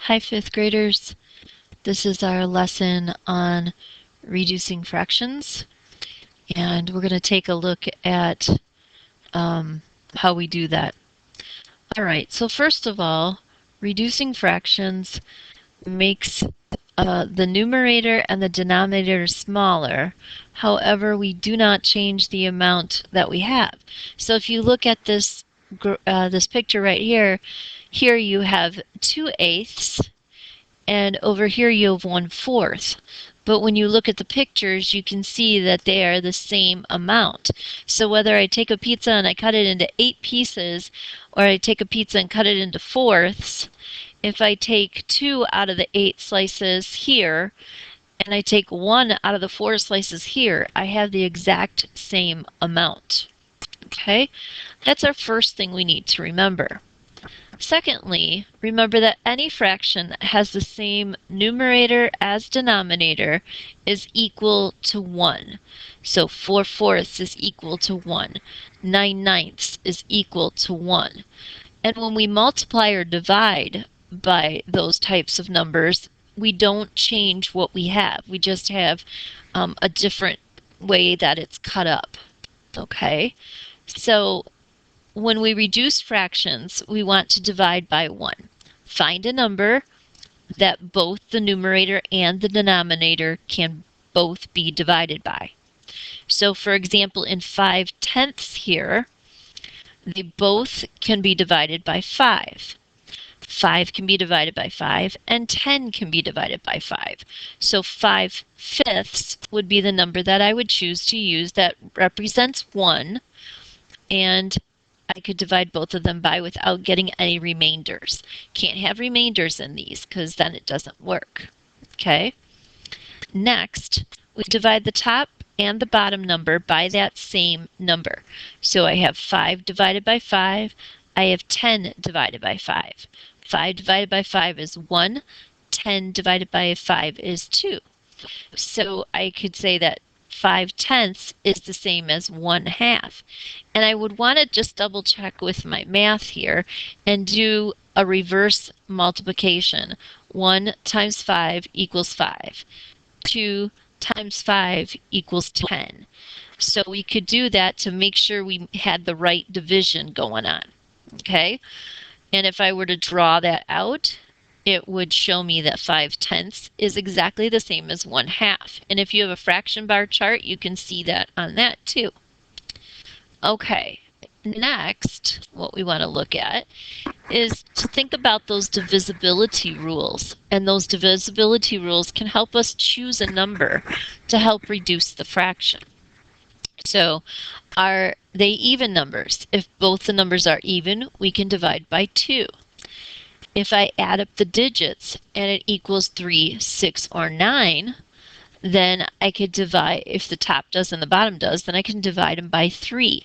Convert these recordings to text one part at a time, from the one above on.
Hi, fifth graders. This is our lesson on reducing fractions, and we're going to take a look at how we do that. All right, so first of all, reducing fractions makes the numerator and the denominator smaller. However, we do not change the amount that we have. So if you look at this picture right here, here you have 2/8, and over here you have 1/4. But when you look at the pictures, you can see that they are the same amount. So whether I take a pizza and I cut it into 8 pieces, or I take a pizza and cut it into fourths, if I take 2 out of the 8 slices here, and I take 1 out of the 4 slices here, I have the exact same amount. Okay, that's our first thing we need to remember. Secondly, remember that any fraction that has the same numerator as denominator is equal to 1. So 4/4 is equal to 1. 9/9 is equal to 1. And when we multiply or divide by those types of numbers, we don't change what we have. We just have a different way that it's cut up. Okay? So when we reduce fractions, we want to divide by 1. Find a number that both the numerator and the denominator can both be divided by. So for example, in 5/10 here, they both can be divided by 5. 5 can be divided by 5, and 10 can be divided by 5. So 5/5 would be the number that I would choose to use that represents 1, and I could divide both of them by without getting any remainders. Can't have remainders in these because then it doesn't work. Okay. Next, we divide the top and the bottom number by that same number. So I have 5 divided by 5. I have 10 divided by 5. 5 divided by 5 is 1. 10 divided by 5 is 2. So I could say that 5/10 is the same as 1/2. And I would want to just double check with my math here and do a reverse multiplication. 1 times 5 equals 5. 2 times 5 equals 10. So we could do that to make sure we had the right division going on. Okay? And if I were to draw that out, it would show me that 5/10 is exactly the same as 1/2. And if you have a fraction bar chart, you can see that on that too. Okay, next, what we want to look at is to think about those divisibility rules. And those divisibility rules can help us choose a number to help reduce the fraction. So are they even numbers? If both the numbers are even, we can divide by 2. If I add up the digits and it equals 3, 6, or 9, then I could divide, if the top does and the bottom does, then I can divide them by 3.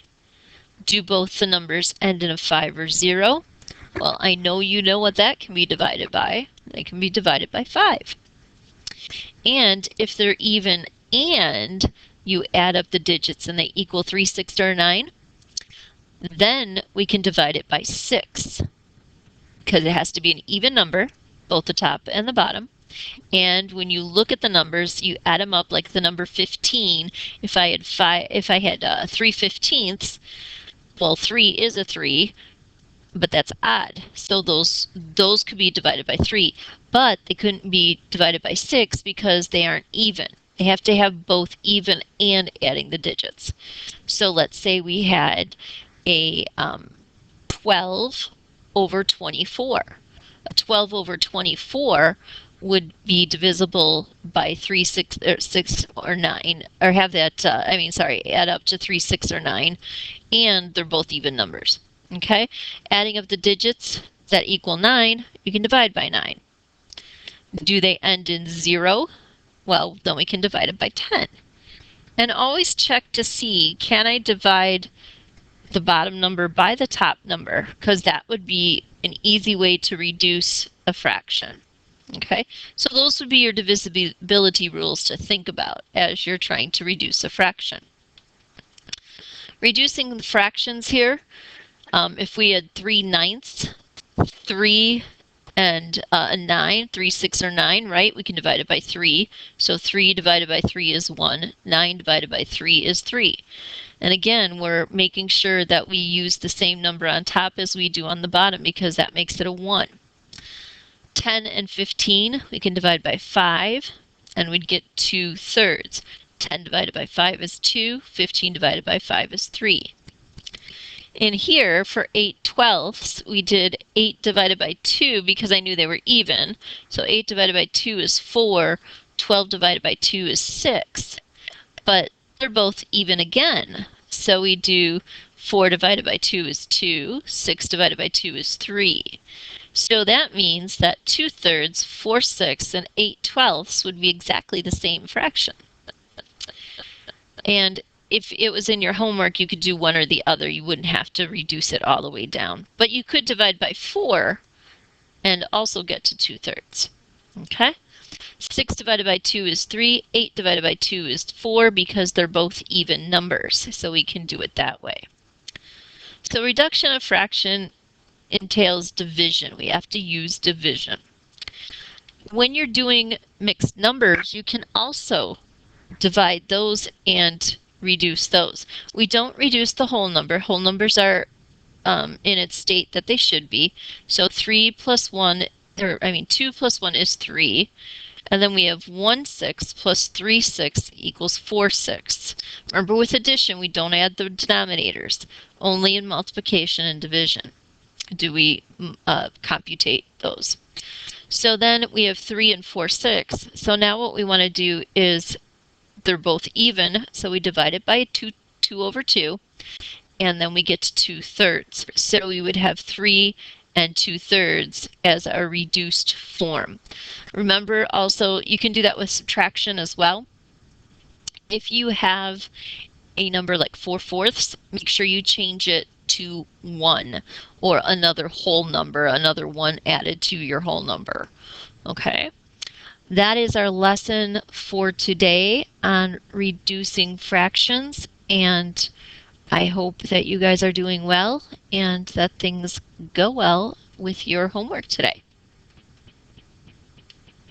Do both the numbers end in a 5 or 0? Well, I know you know what that can be divided by. They can be divided by 5. And if they're even and you add up the digits and they equal 3, 6, or 9, then we can divide it by 6. Because it has to be an even number, both the top and the bottom. And when you look at the numbers, you add them up like the number 15. If I had 3/15, well, 3 is a 3, but that's odd. So those could be divided by 3, but they couldn't be divided by 6 because they aren't even. They have to have both even and adding the digits. So let's say we had a 12 over 24. A 12 over 24 would be divisible by 3, 6, or 9, or have that, add up to 3, 6, or 9, and they're both even numbers. Okay? Adding up the digits that equal 9, you can divide by 9. Do they end in 0? Well, then we can divide it by 10. And always check to see, can I divide the bottom number by the top number, because that would be an easy way to reduce a fraction. Okay, so those would be your divisibility rules to think about as you're trying to reduce a fraction. Reducing the fractions here, if we had 3/9, 3 And a 9, 3, 6, or 9, right? We can divide it by 3. So 3 divided by 3 is 1. 9 divided by 3 is 3. And again, we're making sure that we use the same number on top as we do on the bottom because that makes it a 1. 10 and 15, we can divide by 5, and we'd get 2/3. 10 divided by 5 is 2. 15 divided by 5 is 3. In here, for 8/12, we did 8 divided by 2 because I knew they were even. So 8 divided by 2 is 4. 12 divided by 2 is 6. But they're both even again. So we do 4 divided by 2 is 2. 6 divided by 2 is 3. So that means that 2/3, 4/6, and 8/12 would be exactly the same fraction. And if it was in your homework, you could do one or the other. You wouldn't have to reduce it all the way down. But you could divide by 4 and also get to 2/3. Okay? 6 divided by 2 is 3. 8 divided by 2 is 4 because they're both even numbers. So we can do it that way. So reduction of fraction entails division. We have to use division. When you're doing mixed numbers, you can also divide those and reduce those. We don't reduce the whole number. Whole numbers are in its state that they should be. So 2 plus 1 is 3. And then we have 1/6 plus 3/6 equals 4/6. Remember, with addition, we don't add the denominators. Only in multiplication and division do we computate those. So then we have 3 and 4/6. So now what we want to do is they're both even, so we divide it by 2 over 2, and then we get to 2/3. So we would have 3 and 2/3 as a reduced form. Remember also, you can do that with subtraction as well. If you have a number like 4/4, make sure you change it to 1 or another whole number, another 1 added to your whole number. Okay? That is our lesson for today on reducing fractions, and I hope that you guys are doing well and that things go well with your homework today.